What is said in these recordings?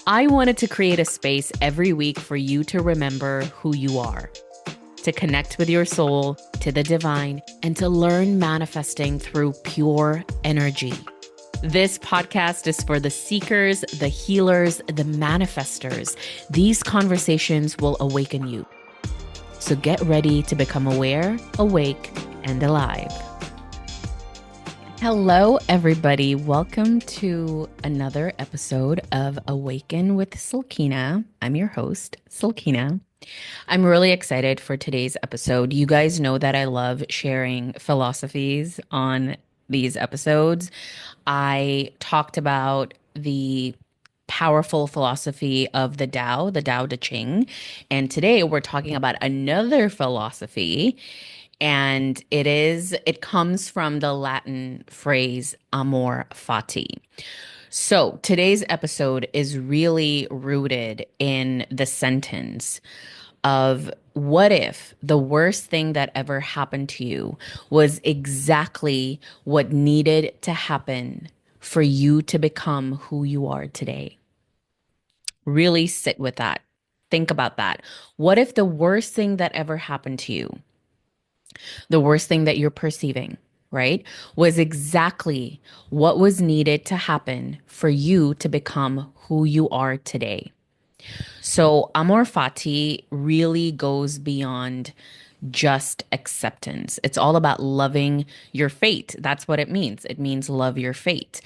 I wanted to create a space every week for you to remember who you are, to connect with your soul, to the divine, and to learn manifesting through pure energy. This podcast is for the seekers, the healers, the manifestors. These conversations will awaken you. So get ready to become aware, awake, and alive. Hello, everybody. Welcome to another episode of Awaken with Silkina. I'm your host, Silkina. I'm really excited for today's episode. You guys know that I love sharing philosophies on these episodes. I talked about the powerful philosophy of the Tao Te Ching. And today we're talking about another philosophy, and it comes from the Latin phrase amor fati. So today's episode is really rooted in the sentence of, what if the worst thing that ever happened to you was exactly what needed to happen for you to become who you are today? Really sit with that. Think about that. What if the worst thing that ever happened to you, the worst thing that you're perceiving, right, was exactly what was needed to happen for you to become who you are today? So, amor fati really goes beyond just acceptance. It's all about loving your fate. That's what it means. It means love your fate.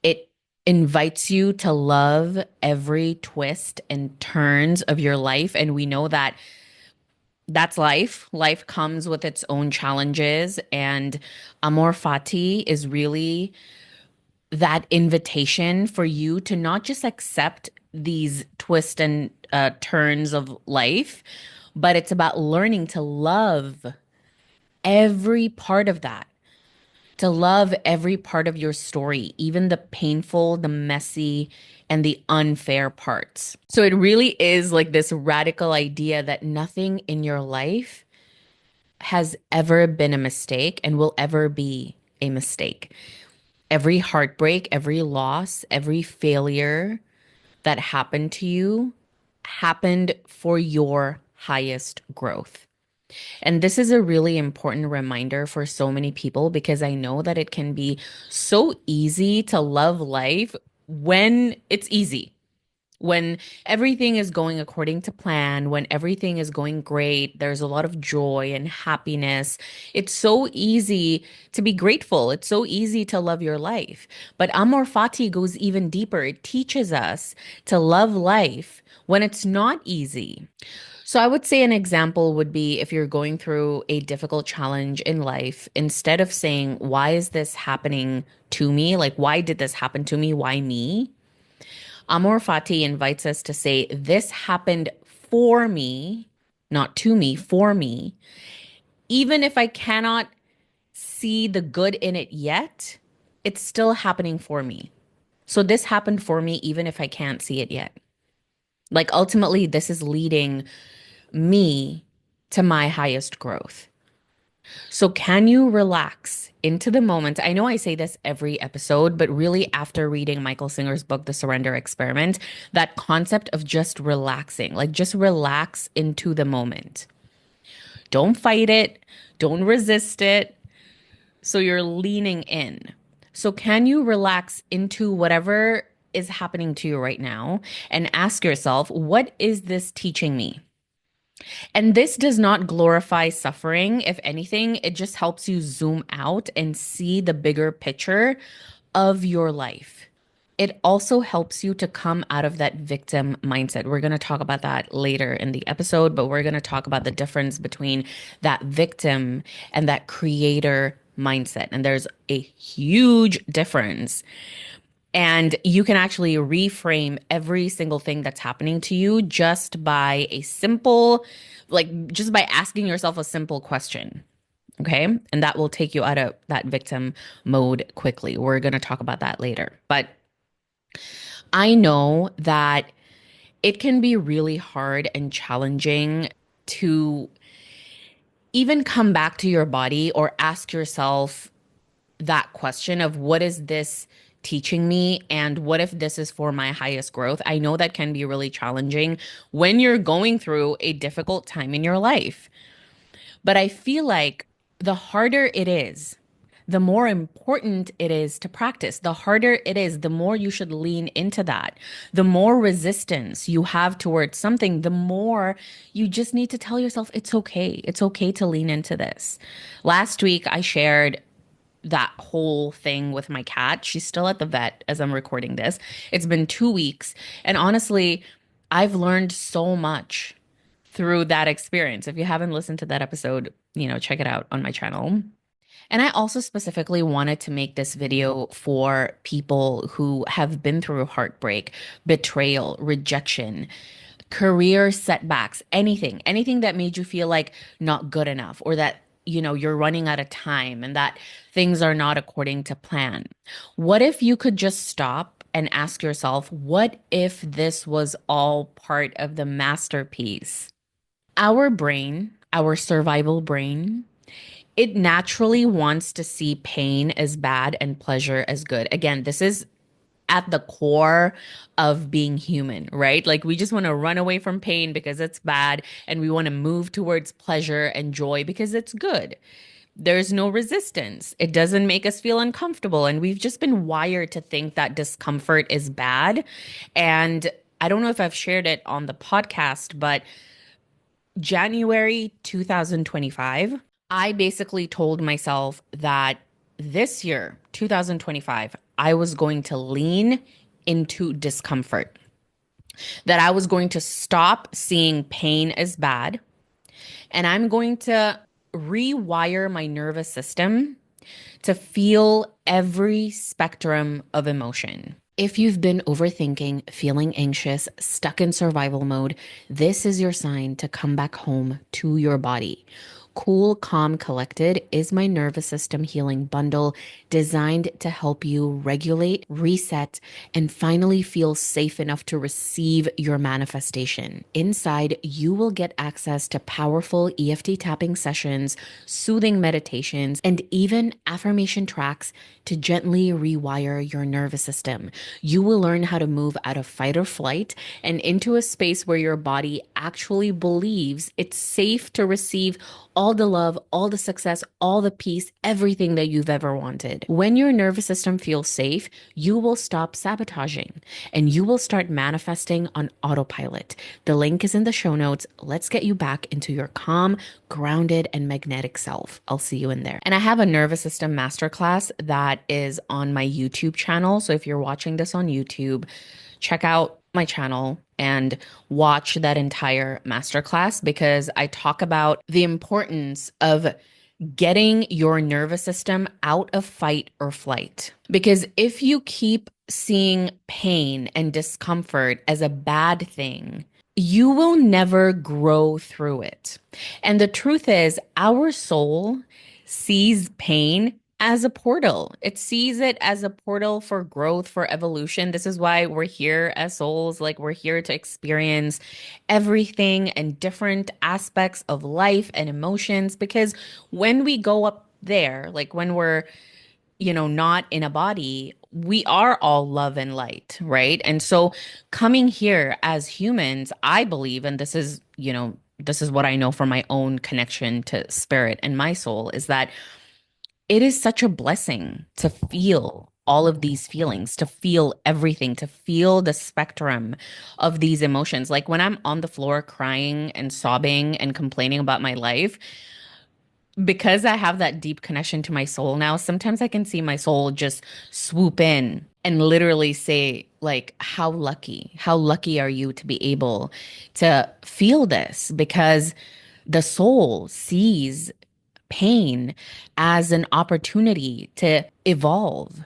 It invites you to love every twist and turns of your life. And we know that that's life. Life comes with its own challenges. And amor fati is really that invitation for you to not just accept these twists and turns of life, but it's about learning to love every part of that, to love every part of your story, even the painful, the messy, and the unfair parts. So it really is like this radical idea that nothing in your life has ever been a mistake and will ever be a mistake. Every heartbreak, every loss, every failure that happened to you happened for your highest growth. And this is a really important reminder for so many people, because I know that it can be so easy to love life when it's easy, when everything is going according to plan, when everything is going great, there's a lot of joy and happiness. It's so easy to be grateful. It's so easy to love your life. But Amor Fati goes even deeper. It teaches us to love life when it's not easy. So I would say an example would be, if you're going through a difficult challenge in life, instead of saying, why is this happening to me? Like, why did this happen to me? Why me? Amor Fati invites us to say, this happened for me, not to me, for me. Even if I cannot see the good in it yet, it's still happening for me. So this happened for me, even if I can't see it yet. Like, ultimately, this is leading me to my highest growth. So, can you relax into the moment? I know I say this every episode, but really, after reading Michael Singer's book, The Surrender Experiment, that concept of just relaxing, like just relax into the moment. Don't fight it, don't resist it. So, you're leaning in. So, can you relax into whatever is happening to you right now and ask yourself, what is this teaching me? And this does not glorify suffering. If anything, it just helps you zoom out and see the bigger picture of your life. It also helps you to come out of that victim mindset. We're going to talk about that later in the episode, but we're going to talk about the difference between that victim and that creator mindset. And there's a huge difference. And you can actually reframe every single thing that's happening to you just by a simple, like just by asking yourself a simple question. Okay. And that will take you out of that victim mode quickly. We're going to talk about that later. But I know that it can be really hard and challenging to even come back to your body or ask yourself that question of, what is this teaching me? And what if this is for my highest growth? I know that can be really challenging when you're going through a difficult time in your life. But I feel like the harder it is, the more important it is to practice. The harder it is, the more you should lean into that. The more resistance you have towards something, the more you just need to tell yourself it's okay. It's okay to lean into this. Last week, I shared that whole thing with my cat. She's still at the vet as I'm recording this. It's been 2 weeks. And honestly, I've learned so much through that experience. If you haven't listened to that episode, check it out on my channel. And I also specifically wanted to make this video for people who have been through heartbreak, betrayal, rejection, career setbacks, anything that made you feel like not good enough or that, you're running out of time and that things are not according to plan. What if you could just stop and ask yourself, what if this was all part of the masterpiece? Our brain, our survival brain, it naturally wants to see pain as bad and pleasure as good. Again, this is at the core of being human, right? Like we just want to run away from pain because it's bad, and we want to move towards pleasure and joy because it's good. There's no resistance. It doesn't make us feel uncomfortable. And we've just been wired to think that discomfort is bad. And I don't know if I've shared it on the podcast, but January 2025, I basically told myself that this year, 2025, I was going to lean into discomfort, that I was going to stop seeing pain as bad, and I'm going to rewire my nervous system to feel every spectrum of emotion. If you've been overthinking, feeling anxious, stuck in survival mode, this is your sign to come back home to your body. Cool, Calm, Collected is my nervous system healing bundle designed to help you regulate, reset, and finally feel safe enough to receive your manifestation. Inside, you will get access to powerful EFT tapping sessions, soothing meditations, and even affirmation tracks to gently rewire your nervous system. You will learn how to move out of fight or flight and into a space where your body actually believes it's safe to receive all the love, all the success, all the peace, everything that you've ever wanted. When your nervous system feels safe, you will stop sabotaging and you will start manifesting on autopilot. The link is in the show notes. Let's get you back into your calm, grounded, and magnetic self. I'll see you in there. And I have a nervous system masterclass that is on my YouTube channel. So if you're watching this on YouTube, check out my channel and watch that entire masterclass because I talk about the importance of getting your nervous system out of fight or flight. Because if you keep seeing pain and discomfort as a bad thing, you will never grow through it. And the truth is, our soul sees pain as a portal. It sees it as a portal for growth, for evolution. This is why we're here as souls. Like we're here to experience everything and different aspects of life and emotions. Because when we go up there, like when we're, not in a body, we are all love and light, right? And so coming here as humans, I believe, and this is what I know from my own connection to spirit and my soul, is that it is such a blessing to feel all of these feelings, to feel everything, to feel the spectrum of these emotions. Like when I'm on the floor crying and sobbing and complaining about my life, because I have that deep connection to my soul now, sometimes I can see my soul just swoop in and literally say, like, how lucky are you to be able to feel this? Because the soul sees pain as an opportunity to evolve,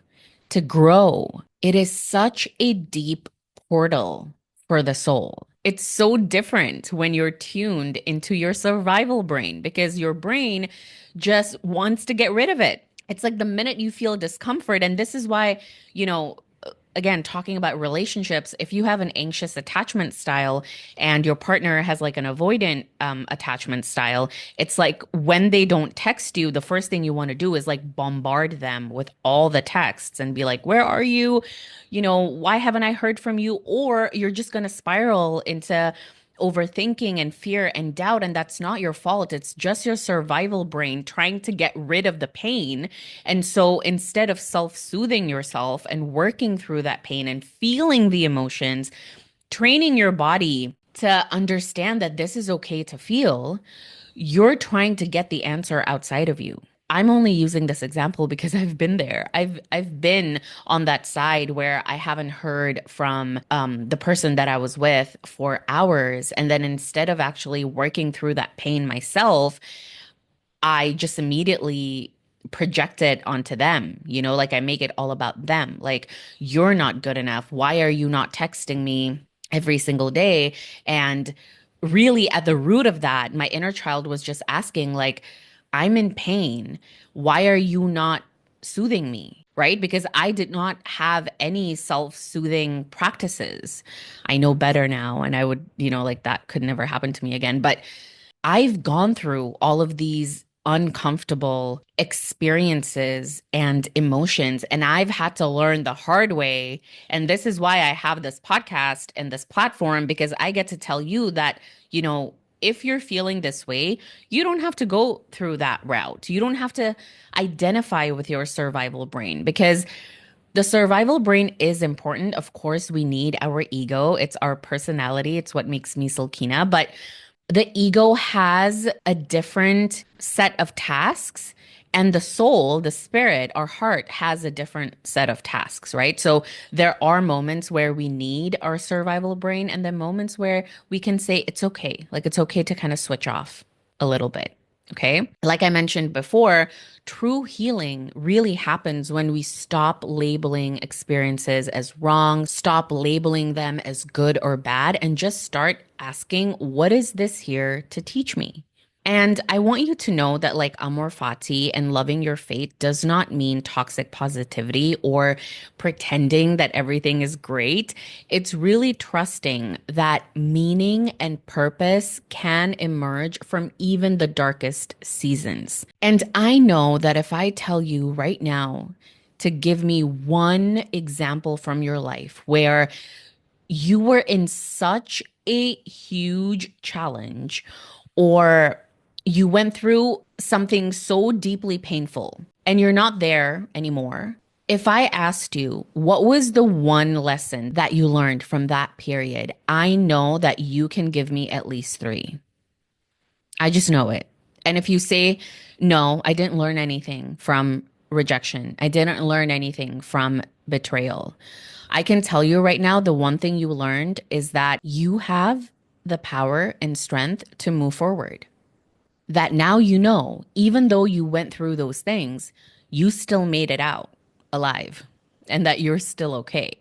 to grow. It is such a deep portal for the soul. It's so different when you're tuned into your survival brain because your brain just wants to get rid of it. It's like the minute you feel discomfort, and this is why, you know, again, talking about relationships, if you have an anxious attachment style and your partner has like an avoidant attachment style, it's like when they don't text you, the first thing you want to do is like bombard them with all the texts and be like, where are you? You know, why haven't I heard from you? Or you're just going to spiral into overthinking and fear and doubt. And that's not your fault. It's just your survival brain trying to get rid of the pain. And so instead of self-soothing yourself and working through that pain and feeling the emotions, training your body to understand that this is okay to feel, you're trying to get the answer outside of you. I'm only using this example because I've been there. I've been on that side where I haven't heard from the person that I was with for hours, and then instead of actually working through that pain myself, I just immediately project it onto them. You know, like I make it all about them. Like, you're not good enough. Why are you not texting me every single day? And really, at the root of that, my inner child was just asking, like, I'm in pain. Why are you not soothing me? Right? Because I did not have any self-soothing practices. I know better now, and I would, you know, like that could never happen to me again. But I've gone through all of these uncomfortable experiences and emotions, and I've had to learn the hard way. And this is why I have this podcast and this platform, because I get to tell you that, you know, if you're feeling this way, you don't have to go through that route. You don't have to identify with your survival brain, because the survival brain is important. Of course, we need our ego. It's our personality. It's what makes me Sulkina. But the ego has a different set of tasks, and the soul, the spirit, our heart has a different set of tasks, right? So there are moments where we need our survival brain, and then moments where we can say it's okay. Like it's okay to kind of switch off a little bit. Okay. Like I mentioned before, true healing really happens when we stop labeling experiences as wrong, stop labeling them as good or bad, and just start asking, what is this here to teach me? And I want you to know that, like, amor fati and loving your fate does not mean toxic positivity or pretending that everything is great. It's really trusting that meaning and purpose can emerge from even the darkest seasons. And I know that if I tell you right now to give me one example from your life where you were in such a huge challenge, or you went through something so deeply painful and you're not there anymore. If I asked you, what was the one lesson that you learned from that period? I know that you can give me at least three. I just know it. And if you say, no, I didn't learn anything from rejection, I didn't learn anything from betrayal, I can tell you right now, the one thing you learned is that you have the power and strength to move forward. That now you know, even though you went through those things, you still made it out alive, and that you're still okay.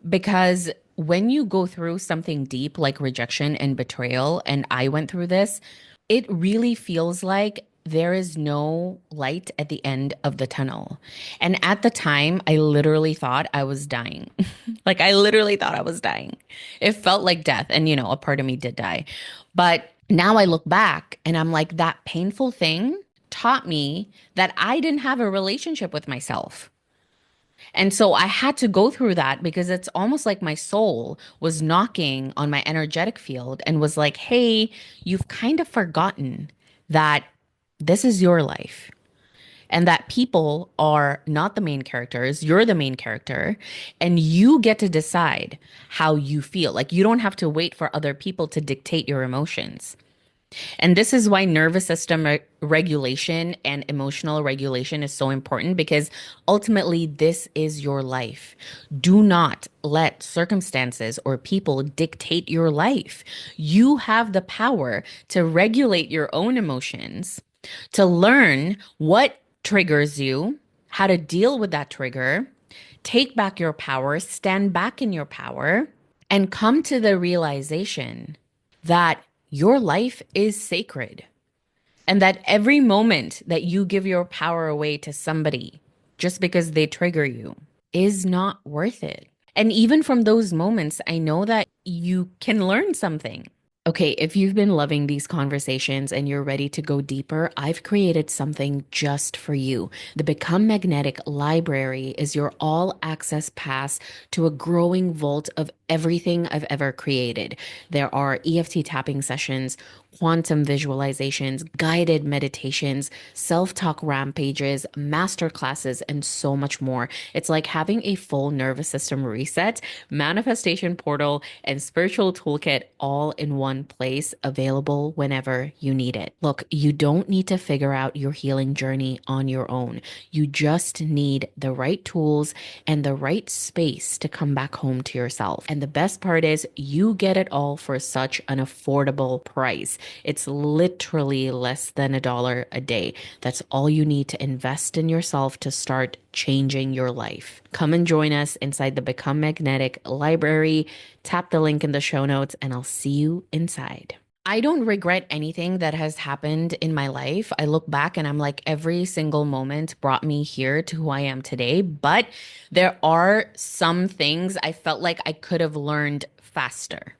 Because when you go through something deep like rejection and betrayal, and I went through this, it really feels like there is no light at the end of the tunnel. And at the time, I literally thought I was dying. Like, I literally thought I was dying. It felt like death. And, you know, a part of me did die. But now I look back and I'm like, that painful thing taught me that I didn't have a relationship with myself. And so I had to go through that because it's almost like my soul was knocking on my energetic field and was like, hey, you've kind of forgotten that this is your life and that people are not the main characters. You're the main character, and you get to decide how you feel. Like, you don't have to wait for other people to dictate your emotions. And this is why nervous system regulation and emotional regulation is so important, because ultimately this is your life. Do not let circumstances or people dictate your life. You have the power to regulate your own emotions, to learn what triggers you, how to deal with that trigger, take back your power, stand back in your power, and come to the realization that your life is sacred, and that every moment that you give your power away to somebody just because they trigger you, is not worth it. And even from those moments, I know that you can learn something. Okay, if you've been loving these conversations and you're ready to go deeper, I've created something just for you. The Become Magnetic Library is your all access pass to a growing vault of everything I've ever created. There are EFT tapping sessions, quantum visualizations, guided meditations, self talk rampages, master classes, and so much more. It's like having a full nervous system reset, manifestation portal, and spiritual toolkit all in one place, available whenever you need it. Look, you don't need to figure out your healing journey on your own. You just need the right tools and the right space to come back home to yourself. And the best part is, you get it all for such an affordable price. It's literally less than $1 a day. That's all you need to invest in yourself to start changing your life. Come and join us inside the Become Magnetic Library. Tap the link in the show notes, and I'll see you inside. I don't regret anything that has happened in my life. I look back and I'm like, every single moment brought me here to who I am today. But there are some things I felt like I could have learned faster.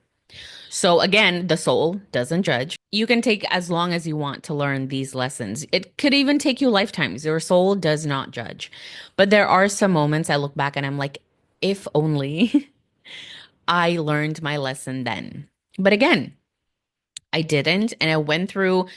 So again, the soul doesn't judge. You can take as long as you want to learn these lessons. It could even take you lifetimes. Your soul does not judge. But there are some moments I look back and I'm like, if only I learned my lesson then. But again, I didn't. And I went through,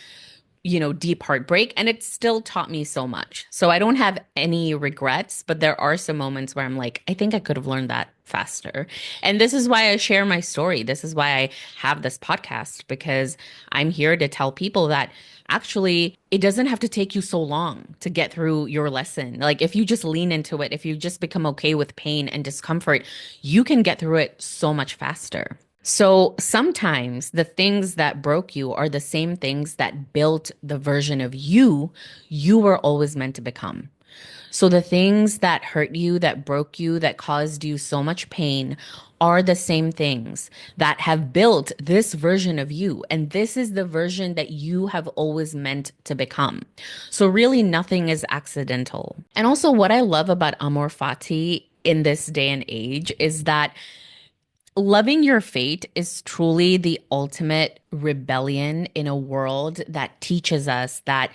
deep heartbreak, and it still taught me so much. So I don't have any regrets, but there are some moments where I'm like, I think I could have learned that faster. And this is why I share my story. This is why I have this podcast, because I'm here to tell people that actually it doesn't have to take you so long to get through your lesson. Like if you just lean into it, if you just become okay with pain and discomfort, you can get through it so much faster. So sometimes the things that broke you are the same things that built the version of you were always meant to become. So the things that hurt you, that broke you, that caused you so much pain are the same things that have built this version of you. And this is the version that you have always meant to become. So really nothing is accidental. And also what I love about Amor Fati in this day and age is that loving your fate is truly the ultimate rebellion in a world that teaches us that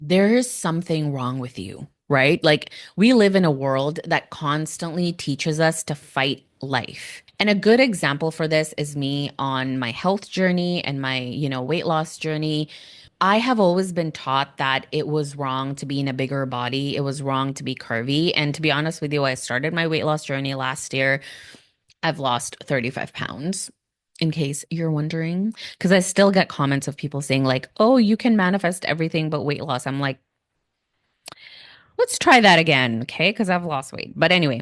there is something wrong with you, right? Like we live in a world that constantly teaches us to fight life. And a good example for this is me on my health journey and my, weight loss journey. I have always been taught that it was wrong to be in a bigger body. It was wrong to be curvy. And to be honest with you, I started my weight loss journey last year. I've lost 35 pounds, in case you're wondering, because I still get comments of people saying, like, oh, you can manifest everything but weight loss. I'm like, let's try that again, okay? Because I've lost weight. But anyway,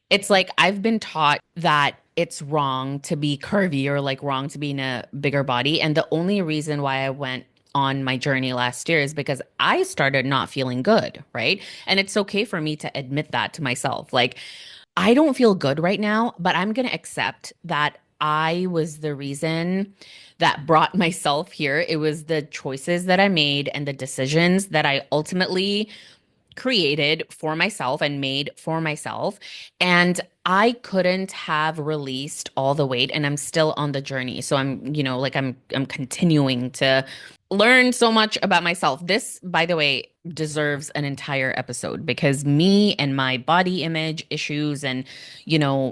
it's like I've been taught that it's wrong to be curvy or like wrong to be in a bigger body. And the only reason why I went on my journey last year is because I started not feeling good, right? And it's okay for me to admit that to myself. Like, I don't feel good right now, but I'm going to accept that I was the reason that brought myself here. It was the choices that I made and the decisions that I ultimately created for myself and made for myself. And I couldn't have released all the weight, and I'm still on the journey. So I'm continuing to learn so much about myself. This, by the way, deserves an entire episode because me and my body image issues and,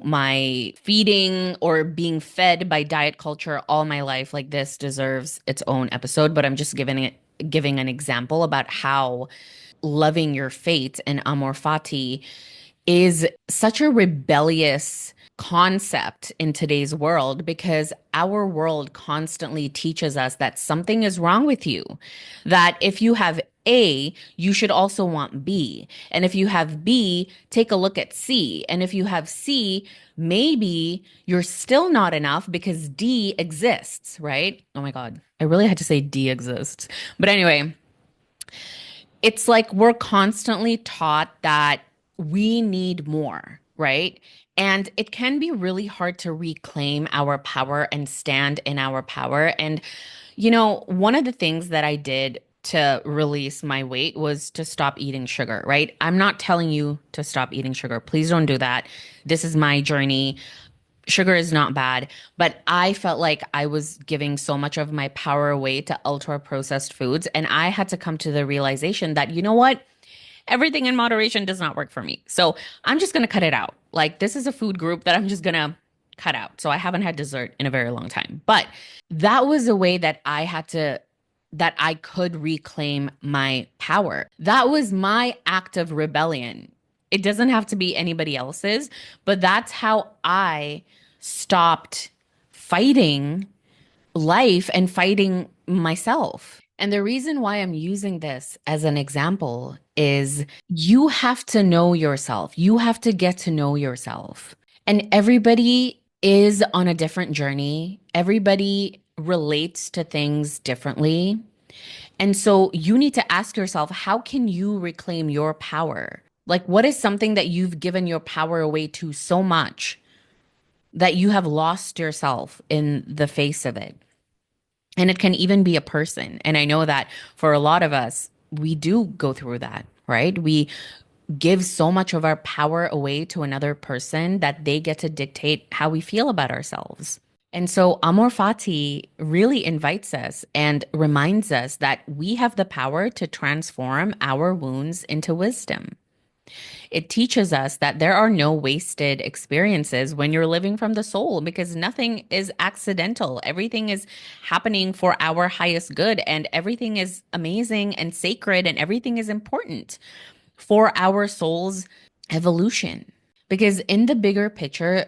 my feeding or being fed by diet culture all my life, like this deserves its own episode. But I'm just giving an example about how loving your fate and amor fati is such a rebellious concept in today's world because our world constantly teaches us that something is wrong with you. That if you have A, you should also want B. And if you have B, take a look at C. And if you have C, maybe you're still not enough because D exists, right? Oh my God. I really had to say D exists. But anyway, it's like we're constantly taught that we need more, right? And it can be really hard to reclaim our power and stand in our power. And, one of the things that I did to release my weight was to stop eating sugar, right? I'm not telling you to stop eating sugar. Please don't do that. This is my journey. Sugar is not bad, but I felt like I was giving so much of my power away to ultra processed foods. And I had to come to the realization that, you know what? Everything in moderation does not work for me. So I'm just going to cut it out. Like, this is a food group that I'm just going to cut out. So I haven't had dessert in a very long time. But that was a way that that I could reclaim my power. That was my act of rebellion. It doesn't have to be anybody else's, but that's how I stopped fighting life and fighting myself. And the reason why I'm using this as an example is you have to know yourself. You have to get to know yourself. And everybody is on a different journey. Everybody relates to things differently. And so you need to ask yourself, how can you reclaim your power? Like, what is something that you've given your power away to so much that you have lost yourself in the face of it? And it can even be a person. And I know that for a lot of us, we do go through that, right? We give so much of our power away to another person that they get to dictate how we feel about ourselves. And so Amor Fati really invites us and reminds us that we have the power to transform our wounds into wisdom. It teaches us that there are no wasted experiences when you're living from the soul because nothing is accidental. Everything is happening for our highest good, and everything is amazing and sacred, and everything is important for our soul's evolution. Because in the bigger picture,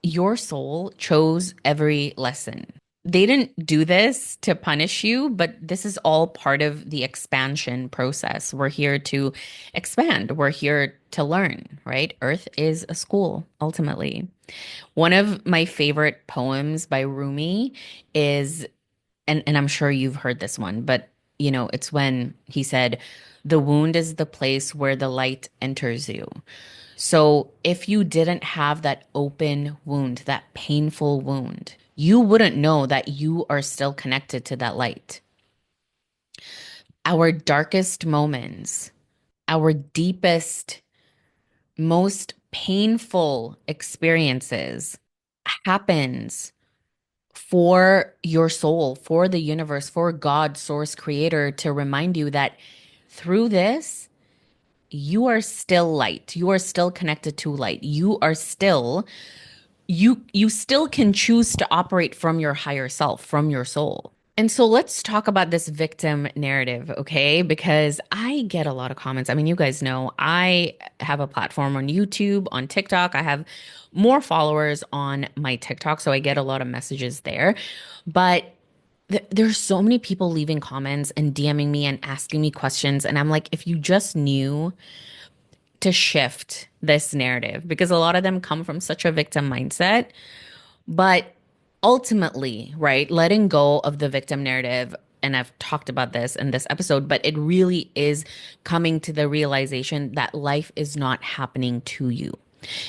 your soul chose every lesson. They didn't do this to punish you, but this is all part of the expansion process. We're here to expand, we're here to learn, right? Earth is a school, ultimately. One of my favorite poems by Rumi is, and I'm sure you've heard this one, but it's when he said, "The wound is the place where the light enters you." So if you didn't have that open wound, that painful wound, you wouldn't know that you are still connected to that light. Our darkest moments, our deepest, most painful experiences happens for your soul, for the universe, for God, source, creator, to remind you that through this, you are still light. You are still connected to light. You still can choose to operate from your higher self, from your soul. And so let's talk about this victim narrative, okay? Because I get a lot of comments. I mean, you guys know I have a platform on YouTube, on TikTok. I have more followers on my TikTok, so I get a lot of messages there. But there's so many people leaving comments and DMing me and asking me questions. And I'm like, if you just knew to shift this narrative, because a lot of them come from such a victim mindset. But ultimately, right, letting go of the victim narrative, and I've talked about this in this episode, but it really is coming to the realization that life is not happening to you.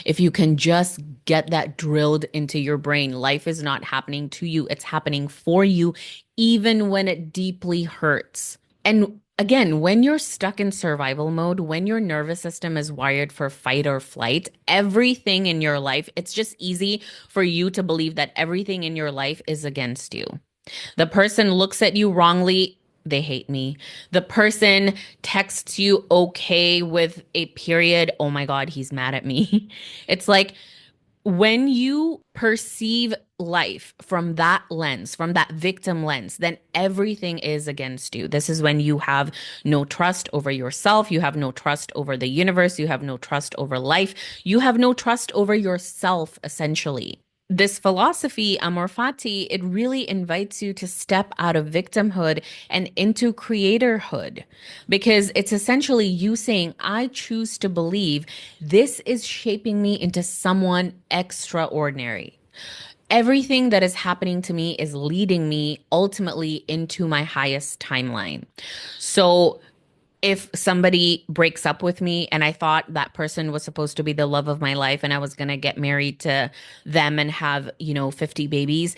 If you can just get that drilled into your brain, life is not happening to you, it's happening for you, even when it deeply hurts. And again, when you're stuck in survival mode, when your nervous system is wired for fight or flight, everything in your life, it's just easy for you to believe that everything in your life is against you. The person looks at you wrongly, they hate me. The person texts you okay with a period, oh my God, he's mad at me. It's like, when you perceive life from that lens, from that victim lens, then everything is against you. This is when you have no trust over yourself. You have no trust over the universe. You have no trust over life. You have no trust over yourself, essentially. This philosophy, Amor Fati, it really invites you to step out of victimhood and into creatorhood, because it's essentially you saying, I choose to believe this is shaping me into someone extraordinary. Everything that is happening to me is leading me ultimately into my highest timeline. So if somebody breaks up with me and I thought that person was supposed to be the love of my life and I was going to get married to them and have, 50 babies,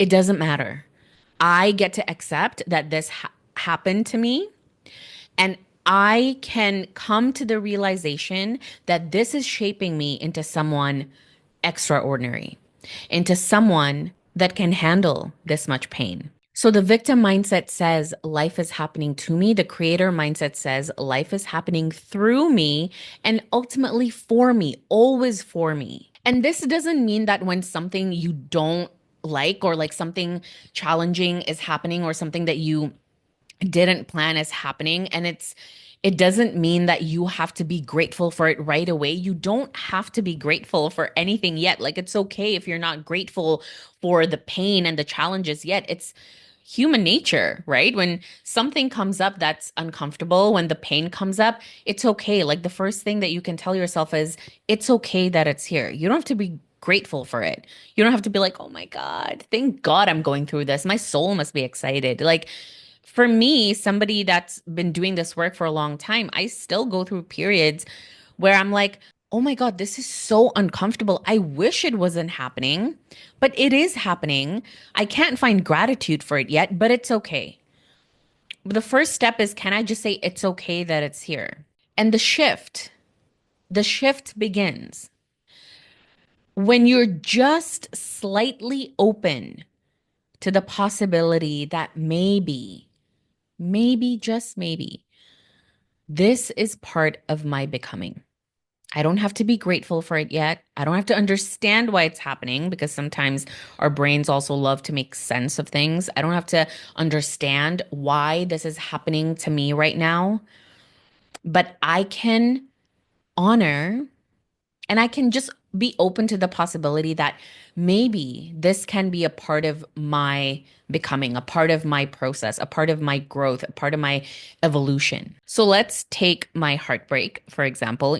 it doesn't matter. I get to accept that this happened to me, and I can come to the realization that this is shaping me into someone extraordinary, into someone that can handle this much pain. So the victim mindset says life is happening to me. The creator mindset says life is happening through me and ultimately for me, always for me. And this doesn't mean that when something you don't like, or like something challenging is happening, or something that you didn't plan is happening, and it doesn't mean that you have to be grateful for it right away. You don't have to be grateful for anything yet. Like, it's okay if you're not grateful for the pain and the challenges yet. It's human nature, right? When something comes up that's uncomfortable, when the pain comes up, it's okay. Like, the first thing that you can tell yourself is it's okay that it's here. You don't have to be grateful for it. You don't have to be like, oh my God, thank God I'm going through this. My soul must be excited. Like, for me, somebody that's been doing this work for a long time, I still go through periods where I'm like, oh my God, this is so uncomfortable. I wish it wasn't happening, but it is happening. I can't find gratitude for it yet, but it's okay. The first step is, can I just say it's okay that it's here? And the shift begins when you're just slightly open to the possibility that maybe, just maybe, this is part of my becoming. I don't have to be grateful for it yet. I don't have to understand why it's happening, because sometimes our brains also love to make sense of things. I don't have to understand why this is happening to me right now, but I can honor, and I can just be open to the possibility that maybe this can be a part of my becoming, a part of my process, a part of my growth, a part of my evolution. So let's take my heartbreak, for example.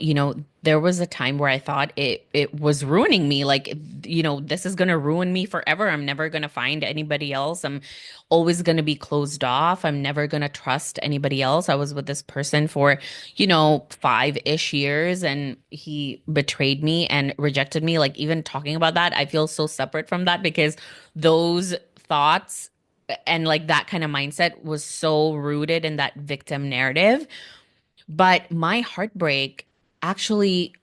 There was a time where I thought it was ruining me. Like, this is gonna ruin me forever. I'm never gonna find anybody else. I'm always gonna be closed off. I'm never gonna trust anybody else. I was with this person for 5-ish years, and he betrayed me and rejected me. Like, even talking about that, I feel so separate from that, because those thoughts and like that kind of mindset was so rooted in that victim narrative. But my heartbreak actually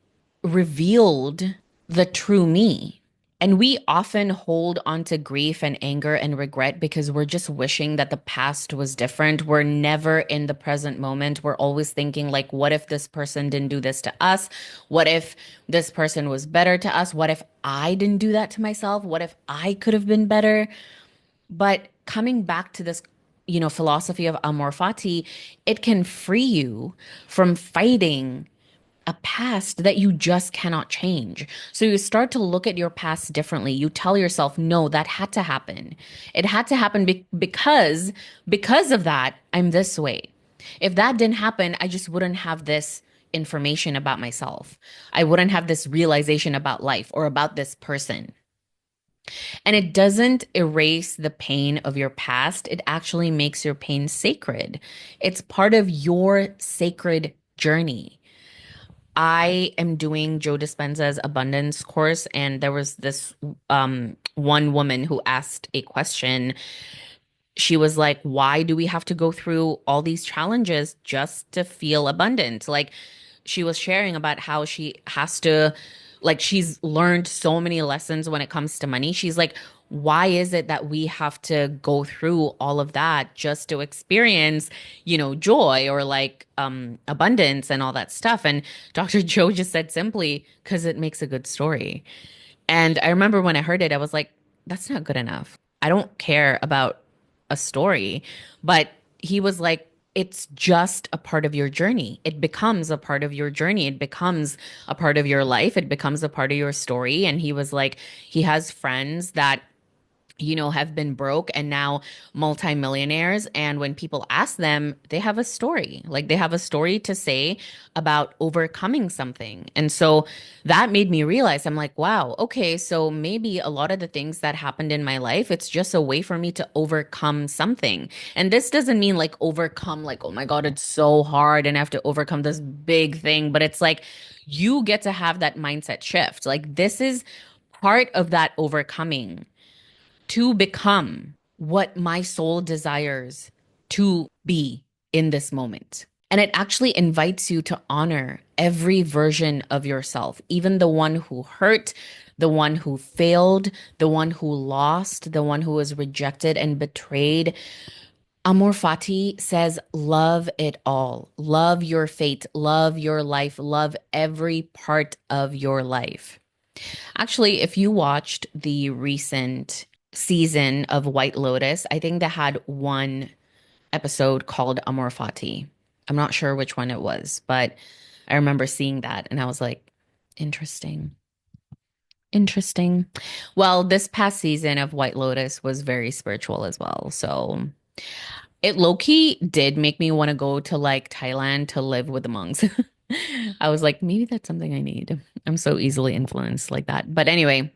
revealed the true me. And we often hold on to grief and anger and regret because we're just wishing that the past was different. We're never in the present moment. We're always thinking, like, what if this person didn't do this to us? What if this person was better to us? What if I didn't do that to myself? What if I could have been better? But coming back to this, philosophy of amor fati, it can free you from fighting a past that you just cannot change. So you start to look at your past differently. You tell yourself, no, that had to happen. It had to happen because of that, I'm this way. If that didn't happen, I just wouldn't have this information about myself. I wouldn't have this realization about life or about this person. And it doesn't erase the pain of your past. It actually makes your pain sacred. It's part of your sacred journey. I am doing Joe Dispenza's abundance course, and there was this one woman who asked a question. She was like, why do we have to go through all these challenges just to feel abundant? Like, she was sharing about how she has to, like, she's learned so many lessons when it comes to money. She's like, why is it that we have to go through all of that just to experience, joy, or like abundance and all that stuff? And Dr. Joe just said simply, because it makes a good story. And I remember when I heard it, I was like, that's not good enough. I don't care about a story. But he was like, it's just a part of your journey. It becomes a part of your journey. It becomes a part of your life. It becomes a part of your story. And he was like, he has friends that have been broke and now multimillionaires. And when people ask them, they have a story. Like, they have a story to say about overcoming something. And so that made me realize, I'm like, wow, okay, so maybe a lot of the things that happened in my life, it's just a way for me to overcome something. And this doesn't mean like overcome, like, oh my God, it's so hard and I have to overcome this big thing. But it's like, you get to have that mindset shift. Like, this is part of that overcoming to become what my soul desires to be in this moment. And it actually invites you to honor every version of yourself, even the one who hurt, the one who failed, the one who lost, the one who was rejected and betrayed. Amor Fati says, love it all. Love your fate, love your life, love every part of your life. Actually, if you watched the recent season of White Lotus, I think they had one episode called Amor Fati. I'm not sure which one it was, but I remember seeing that and I was like, interesting. Interesting. Well, this past season of White Lotus was very spiritual as well. So it low key did make me want to go to like Thailand to live with the monks. I was like, maybe that's something I need. I'm so easily influenced like that. But anyway,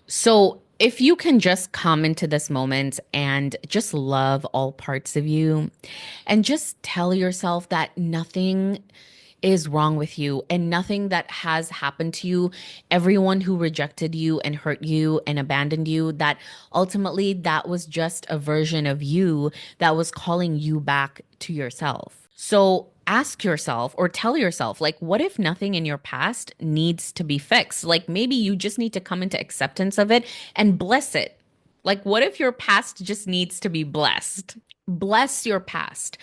so if you can just come into this moment and just love all parts of you and just tell yourself that nothing is wrong with you and nothing that has happened to you, everyone who rejected you and hurt you and abandoned you, that ultimately that was just a version of you that was calling you back to yourself. So ask yourself or tell yourself, like, what if nothing in your past needs to be fixed? Like, maybe you just need to come into acceptance of it and bless it. Like, what if your past just needs to be blessed? Bless your past.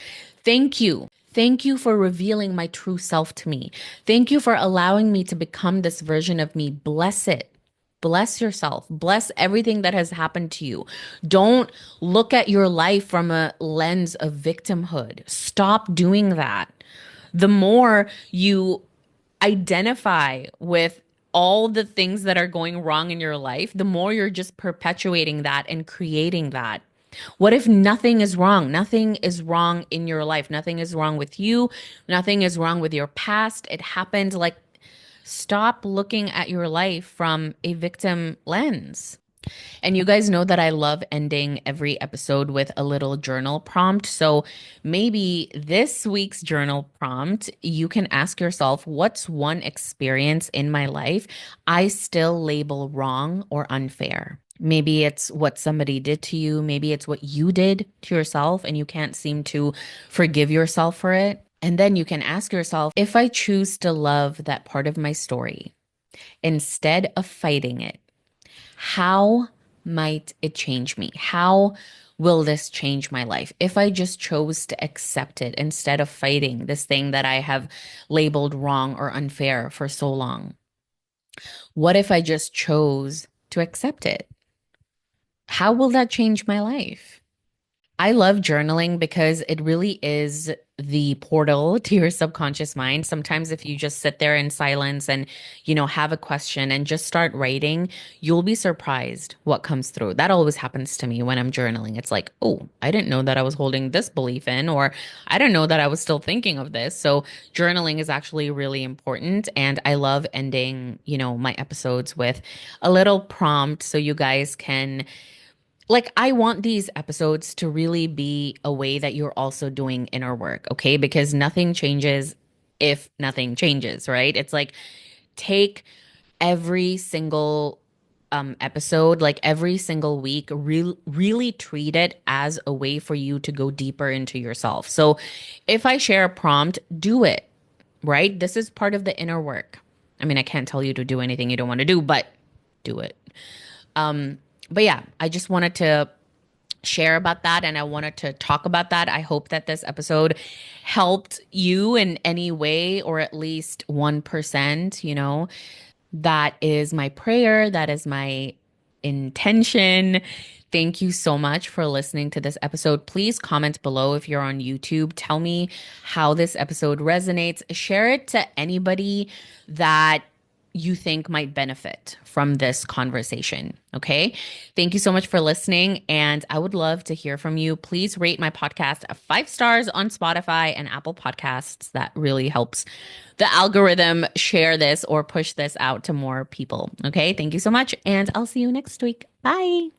Thank you. Thank you for revealing my true self to me. Thank you for allowing me to become this version of me. Bless it. Bless yourself. Bless everything that has happened to you. Don't look at your life from a lens of victimhood. Stop doing that. The more you identify with all the things that are going wrong in your life, the more you're just perpetuating that and creating that. What if nothing is wrong? Nothing is wrong in your life. Nothing is wrong with you. Nothing is wrong with your past. It happened. Like, stop looking at your life from a victim lens. And you guys know that I love ending every episode with a little journal prompt. So maybe this week's journal prompt, you can ask yourself, what's one experience in my life I still label wrong or unfair? Maybe it's what somebody did to you. Maybe it's what you did to yourself and you can't seem to forgive yourself for it. And then you can ask yourself, if I choose to love that part of my story instead of fighting it, how might it change me? How will this change my life? If I just chose to accept it instead of fighting this thing that I have labeled wrong or unfair for so long? What if I just chose to accept it? How will that change my life? I love journaling because it really is the portal to your subconscious mind. Sometimes if you just sit there in silence and, have a question and just start writing, you'll be surprised what comes through. That always happens to me when I'm journaling. It's like, oh, I didn't know that I was holding this belief in, or I didn't know that I was still thinking of this. So journaling is actually really important. And I love ending, my episodes with a little prompt so you guys can like, I want these episodes to really be a way that you're also doing inner work, okay? Because nothing changes if nothing changes, right? It's like take every single episode, like every single week, really treat it as a way for you to go deeper into yourself. So if I share a prompt, do it, right? This is part of the inner work. I mean, I can't tell you to do anything you don't want to do, but do it. But yeah, I just wanted to share about that and I wanted to talk about that. I hope that this episode helped you in any way or at least 1%, That is my prayer. That is my intention. Thank you so much for listening to this episode. Please comment below if you're on YouTube. Tell me how this episode resonates. Share it to anybody that you think might benefit from this conversation. Okay. Thank you so much for listening. And I would love to hear from you. Please rate my podcast 5 stars on Spotify and Apple Podcasts. That really helps the algorithm share this or push this out to more people. Okay. Thank you so much. And I'll see you next week. Bye.